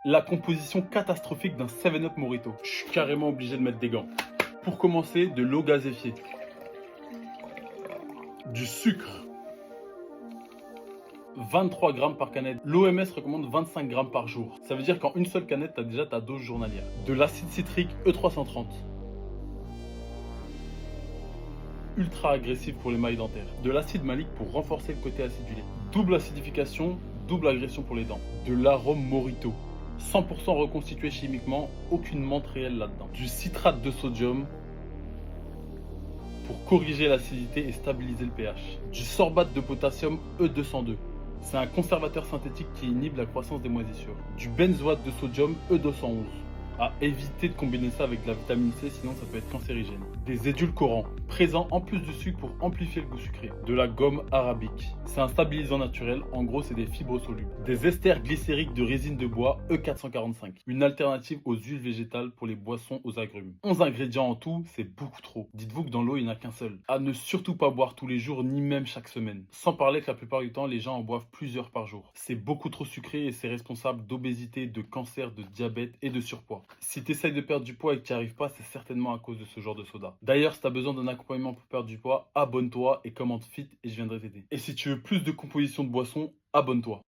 La composition catastrophique d'un 7-Up Mojito. Je suis carrément obligé de mettre des gants. Pour commencer, de l'eau gazéfiée. Du sucre. 23 grammes par canette. L'OMS recommande 25 grammes par jour. Ça veut dire qu'en une seule canette, tu as déjà ta dose journalière. De l'acide citrique E330. Ultra agressif pour les mailles dentaires. De l'acide malique pour renforcer le côté acidulé. Double acidification, double agression pour les dents. De l'arôme Mojito. 100% reconstitué chimiquement, aucune menthe réelle là-dedans. Du citrate de sodium pour corriger l'acidité et stabiliser le pH. Du sorbate de potassium E202. C'est un conservateur synthétique qui inhibe la croissance des moisissures. Du benzoate de sodium E211. À éviter de combiner ça avec de la vitamine C, sinon ça peut être cancérigène. Des édulcorants, présents en plus du sucre pour amplifier le goût sucré. De la gomme arabique, c'est un stabilisant naturel, en gros c'est des fibres solubles. Des esters glycériques de résine de bois E445, une alternative aux huiles végétales pour les boissons aux agrumes. 11 ingrédients en tout, c'est beaucoup trop. Dites-vous que dans l'eau il n'y en a qu'un seul. À ne surtout pas boire tous les jours, ni même chaque semaine. Sans parler que la plupart du temps, les gens en boivent plusieurs par jour. C'est beaucoup trop sucré et c'est responsable d'obésité, de cancer, de diabète et de surpoids. Si tu essayes de perdre du poids et que tu n'y arrives pas, c'est certainement à cause de ce genre de soda. D'ailleurs, si tu as besoin d'un accompagnement pour perdre du poids, abonne-toi et commente fit et je viendrai t'aider. Et si tu veux plus de composition de boissons, abonne-toi.